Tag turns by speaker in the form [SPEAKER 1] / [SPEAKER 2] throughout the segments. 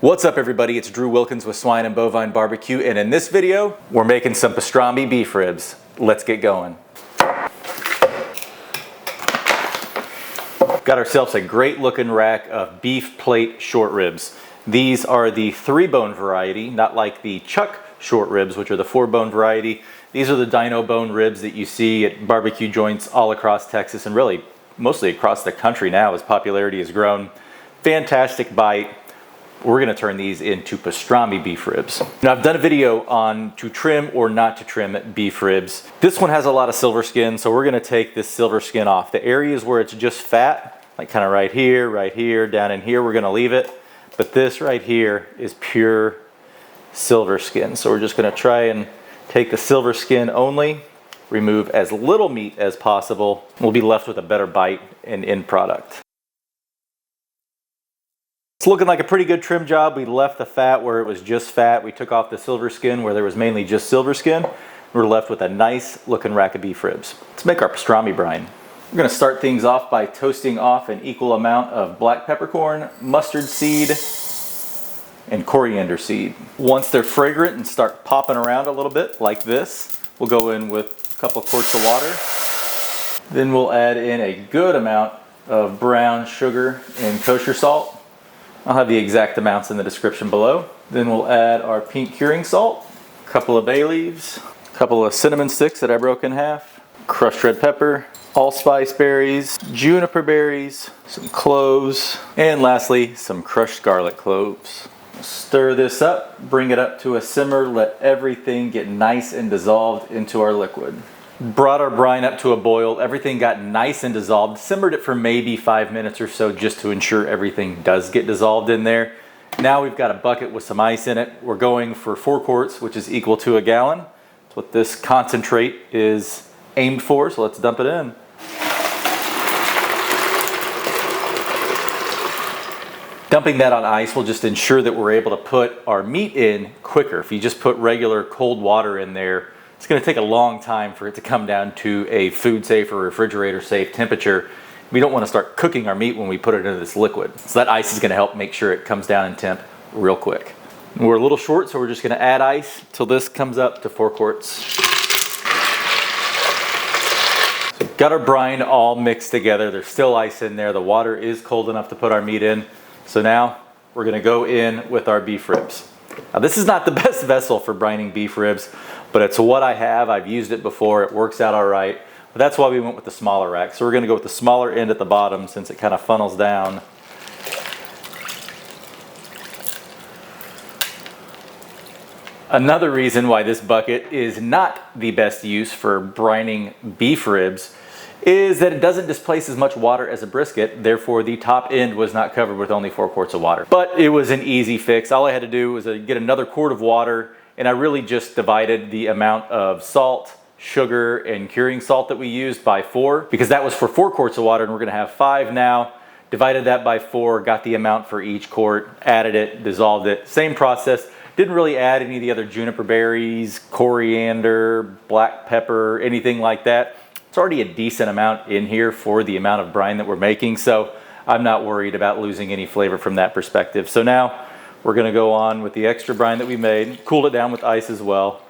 [SPEAKER 1] What's up everybody, it's Drew Wilkins with Swine and Bovine Barbecue, and in this video, we're making some pastrami beef ribs. Let's get going. Got ourselves a great looking rack of beef plate short ribs. These are the 3-bone variety, not like the chuck short ribs, which are the 4-bone variety. These are the dino bone ribs that you see at barbecue joints all across Texas and really mostly across the country now as popularity has grown. Fantastic bite. We're going to turn these into pastrami beef ribs. Now I've done a video on to trim or not to trim beef ribs. This one has a lot of silver skin, so we're going to take this silver skin off. The areas where it's just fat, like kind of right here, down in here, we're going to leave it. But this right here is pure silver skin. So we're just going to try and take the silver skin only, remove as little meat as possible. We'll be left with a better bite and end product. It's looking like a pretty good trim job. We left the fat where it was just fat. We took off the silver skin where there was mainly just silver skin. We're left with a nice looking rack of beef ribs. Let's make our pastrami brine. We're going to start things off by toasting off an equal amount of black peppercorn, mustard seed, and coriander seed. Once they're fragrant and start popping around a little bit like this, we'll go in with a couple of quarts of water. Then we'll add in a good amount of brown sugar and kosher salt. I'll have the exact amounts in the description below. Then we'll add our pink curing salt, a couple of bay leaves, a couple of cinnamon sticks that I broke in half, crushed red pepper, allspice berries, juniper berries, some cloves, and lastly, some crushed garlic cloves. Stir this up, bring it up to a simmer, let everything get nice and dissolved into our liquid. Brought our brine up to a boil, everything got nice and dissolved, simmered it for maybe 5 minutes or so just to ensure everything does get dissolved in there. Now we've got a bucket with some ice in it. We're going for 4 quarts, which is equal to a gallon. That's what this concentrate is aimed for, so let's dump it in. Dumping that on ice will just ensure that we're able to put our meat in quicker. If you just put regular cold water in there, it's going to take a long time for it to come down to a food safe or refrigerator safe temperature. We don't want to start cooking our meat when we put it into this liquid. So that ice is going to help make sure it comes down in temp real quick. We're a little short, so we're just going to add ice till this comes up to 4 quarts. So got our brine all mixed together. There's still ice in there. The water is cold enough to put our meat in. So now we're going to go in with our beef ribs. Now this is not the best vessel for brining beef ribs, but it's what I have. I've used it before. It works out all right. But that's why we went with the smaller rack. So we're going to go with the smaller end at the bottom since it kind of funnels down. Another reason why this bucket is not the best use for brining beef ribs is that it doesn't displace as much water as a brisket. Therefore, the top end was not covered with only 4 quarts of water. But it was an easy fix. All I had to do was get another quart of water, and I really just divided the amount of salt, sugar, and curing salt that we used by 4, because that was for 4 quarts of water, and we're gonna have 5 now. Divided that by 4, got the amount for each quart, added it, dissolved it. Same process. Didn't really add any of the other juniper berries, coriander, black pepper, anything like that. It's already a decent amount in here for the amount of brine that we're making, so I'm not worried about losing any flavor from that perspective. So now we're going to go on with the extra brine that we made, cool it down with ice as well.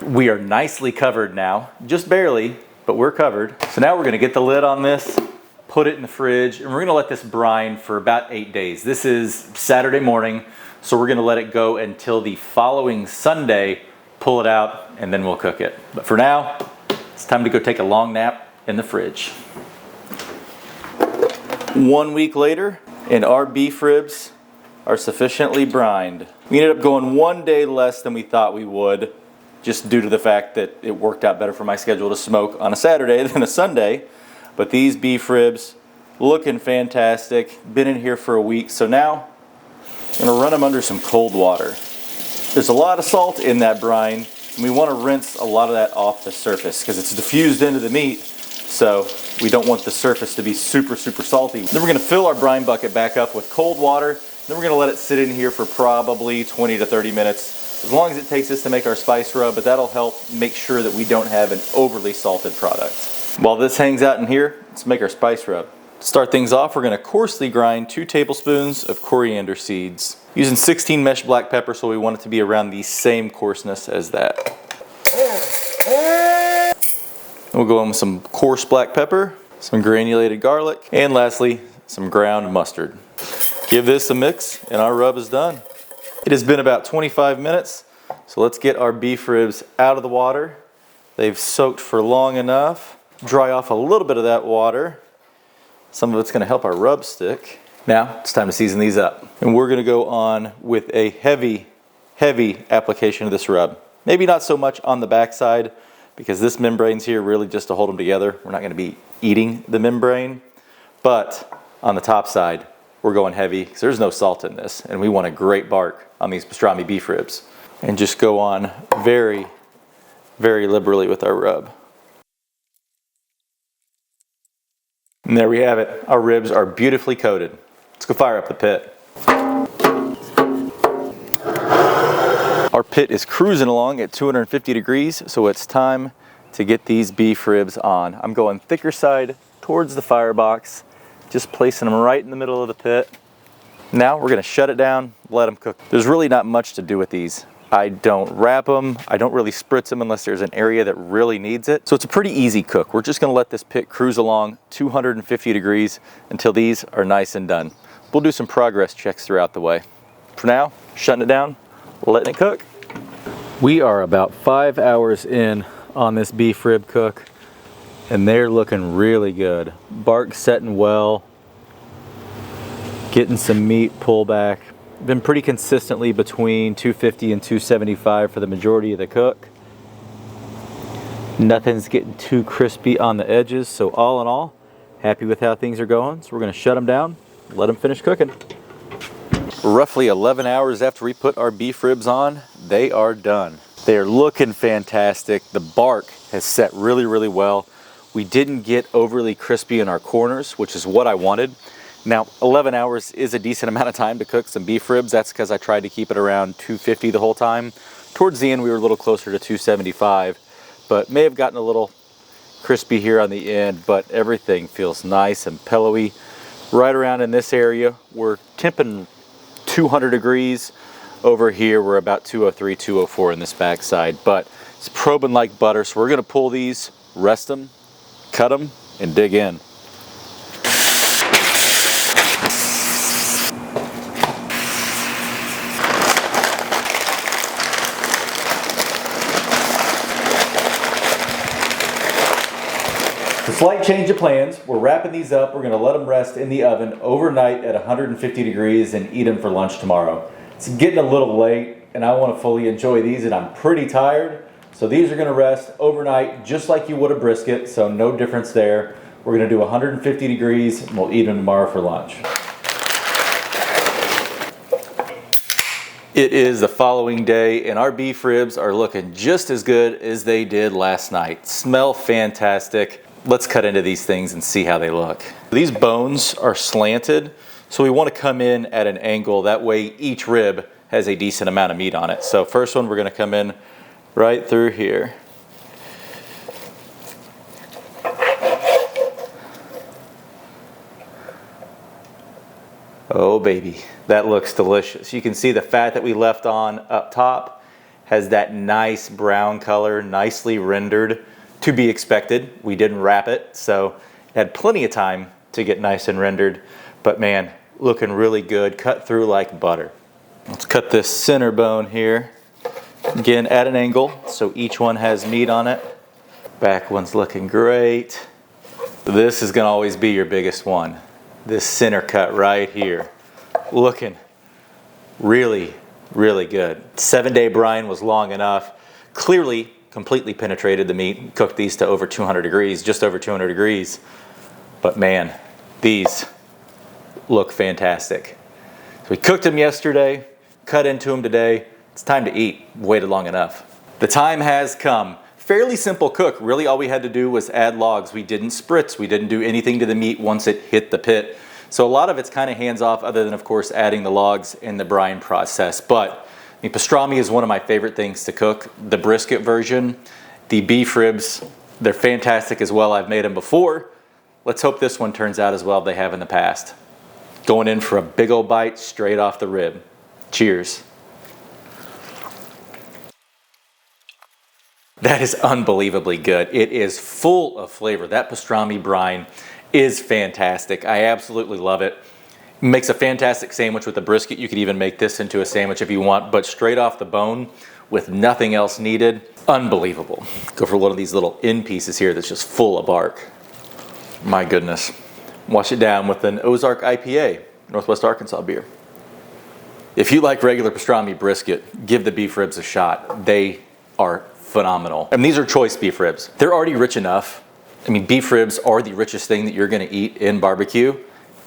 [SPEAKER 1] We are nicely covered now, just barely, but we're covered. So now we're going to get the lid on this, put it in the fridge, and we're going to let this brine for about 8 days. This is Saturday morning, so we're going to let it go until the following Sunday, pull it out, and then we'll cook it. But for now, it's time to go take a long nap in the fridge. 1 week later, and our beef ribs are sufficiently brined. We ended up going 1 day less than we thought we would, just due to the fact that it worked out better for my schedule to smoke on a Saturday than a Sunday. But these beef ribs looking fantastic. Been in here for a week, so now I'm gonna run them under some cold water. There's a lot of salt in that brine, and we want to rinse a lot of that off the surface because it's diffused into the meat, so we don't want the surface to be super salty. Then we're going to fill our brine bucket back up with cold water. Then we're going to let it sit in here for probably 20 to 30 minutes, as long as it takes us to make our spice rub, but that'll help make sure that we don't have an overly salted product. While this hangs out in here, let's make our spice rub. To start things off, we're going to coarsely grind 2 tablespoons of coriander seeds. Using 16 mesh black pepper, so we want it to be around the same coarseness as that. We'll go in with some coarse black pepper, some granulated garlic, and lastly, some ground mustard. Give this a mix and our rub is done. It has been about 25 minutes, so let's get our beef ribs out of the water. They've soaked for long enough. Dry off a little bit of that water. Some of it's going to help our rub stick. Now it's time to season these up. And we're going to go on with a heavy application of this rub. Maybe not so much on the back side, because this membrane's here really just to hold them together. We're not going to be eating the membrane. But on the top side, we're going heavy because there's no salt in this. And we want a great bark on these pastrami beef ribs. And just go on very liberally with our rub. And there we have it. Our ribs are beautifully coated. Let's go fire up the pit. Our pit is cruising along at 250 degrees, so it's time to get these beef ribs on. I'm going thicker side towards the firebox, just placing them right in the middle of the pit. Now we're going to shut it down, let them cook. There's really not much to do with these. I don't wrap them, I don't really spritz them unless there's an area that really needs it. So it's a pretty easy cook. We're just gonna let this pit cruise along 250 degrees until these are nice and done. We'll do some progress checks throughout the way. For now, shutting it down, letting it cook. We are about 5 hours in on this beef rib cook, and they're looking really good. Bark setting well, getting some meat pull back. Been pretty consistently between 250 and 275 for the majority of the cook. Nothing's getting too crispy on the edges, so all in all, happy with how things are going. So we're going to shut them down, let them finish cooking. Roughly 11 hours after we put our beef ribs on, they are done. They are looking fantastic. The bark has set really well. We didn't get overly crispy in our corners, which is what I wanted. Now, 11 hours is a decent amount of time to cook some beef ribs. That's because I tried to keep it around 250 the whole time. Towards the end, we were a little closer to 275, but may have gotten a little crispy here on the end, but everything feels nice and pillowy. Right around in this area, we're temping 200 degrees. Over here, we're about 203, 204 in this backside, but it's probing like butter. So we're gonna pull these, rest them, cut them, and dig in. Slight change of plans. We're wrapping these up. We're going to let them rest in the oven overnight at 150 degrees and eat them for lunch tomorrow. It's getting a little late and I want to fully enjoy these, and I'm pretty tired. So these are going to rest overnight just like you would a brisket, so no difference there. We're going to do 150 degrees and we'll eat them tomorrow for lunch. It is the following day and our beef ribs are looking just as good as they did last night. Smell fantastic. Let's cut into these things and see how they look. These bones are slanted, so we want to come in at an angle. That way each rib has a decent amount of meat on it. So first one, we're going to come in right through here. Oh baby, that looks delicious. You can see the fat that we left on up top has that nice brown color, nicely rendered. To be expected. We didn't wrap it, so it had plenty of time to get nice and rendered, but man, looking really good, cut through like butter. Let's cut this center bone here, again at an angle, so each one has meat on it. Back one's looking great. This is gonna always be your biggest one. This center cut right here, looking really good. 7-day brine was long enough. Clearly, completely penetrated the meat, cooked these to over 200 degrees, just over 200 degrees. But man, these look fantastic. So we cooked them yesterday, cut into them today. It's time to eat. Waited long enough. The time has come. Fairly simple cook. Really all we had to do was add logs. We didn't spritz. We didn't do anything to the meat once it hit the pit. So a lot of it's kind of hands off, other than of course adding the logs in the brine process. But I mean, pastrami is one of my favorite things to cook. The brisket version, the beef ribs, they're fantastic as well. I've made them before. Let's hope this one turns out as well as they have in the past. Going in for a big old bite straight off the rib. Cheers. That is unbelievably good. It is full of flavor. That pastrami brine is fantastic. I absolutely love it. It makes a fantastic sandwich with the brisket. You could even make this into a sandwich if you want, but straight off the bone with nothing else needed. Unbelievable. Go for one of these little end pieces here that's just full of bark. My goodness. Wash it down with an Ozark IPA, Northwest Arkansas beer. If you like regular pastrami brisket, give the beef ribs a shot. They are phenomenal. And these are choice beef ribs. They're already rich enough. I mean, beef ribs are the richest thing that you're gonna eat in barbecue,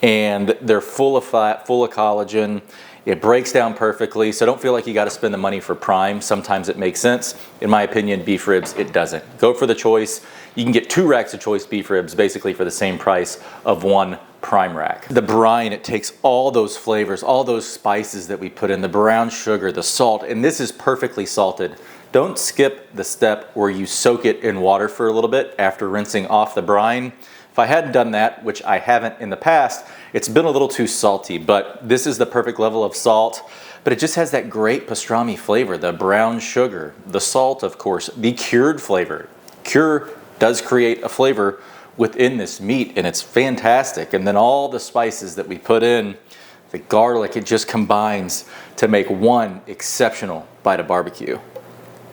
[SPEAKER 1] and they're full of fat, full of collagen. It breaks down perfectly, so don't feel like you gotta spend the money for prime. Sometimes it makes sense. In my opinion, beef ribs, it doesn't. Go for the choice. You can get 2 racks of choice beef ribs basically for the same price of 1 prime rack. The brine, it takes all those flavors, all those spices that we put in, the brown sugar, the salt, and this is perfectly salted. Don't skip the step where you soak it in water for a little bit after rinsing off the brine. If I hadn't done that, which I haven't in the past, it's been a little too salty, but this is the perfect level of salt. But it just has that great pastrami flavor, the brown sugar, the salt, of course, the cured flavor. Cure does create a flavor within this meat, and it's fantastic. And then all the spices that we put in, the garlic, it just combines to make one exceptional bite of barbecue.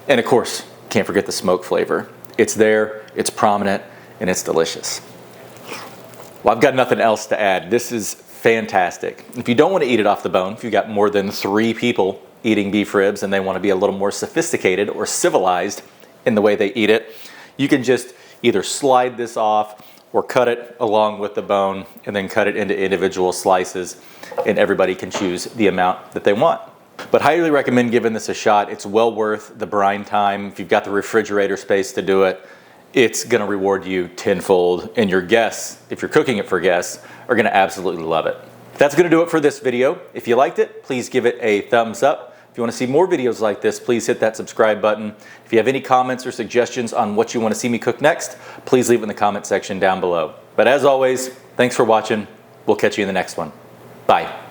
[SPEAKER 1] And of course, can't forget the smoke flavor. It's there, it's prominent, and it's delicious. Well, I've got nothing else to add. This is fantastic. If you don't want to eat it off the bone, if you've got more than 3 people eating beef ribs and they want to be a little more sophisticated or civilized in the way they eat it, you can just either slide this off or cut it along with the bone and then cut it into individual slices, and everybody can choose the amount that they want. But highly recommend giving this a shot. It's well worth the brine time. If you've got the refrigerator space to do it, it's gonna reward you tenfold, and your guests, if you're cooking it for guests, are gonna absolutely love it. That's gonna do it for this video. If you liked it, please give it a thumbs up. If you wanna see more videos like this, please hit that subscribe button. If you have any comments or suggestions on what you wanna see me cook next, please leave it in the comment section down below. But as always, thanks for watching. We'll catch you in the next one. Bye.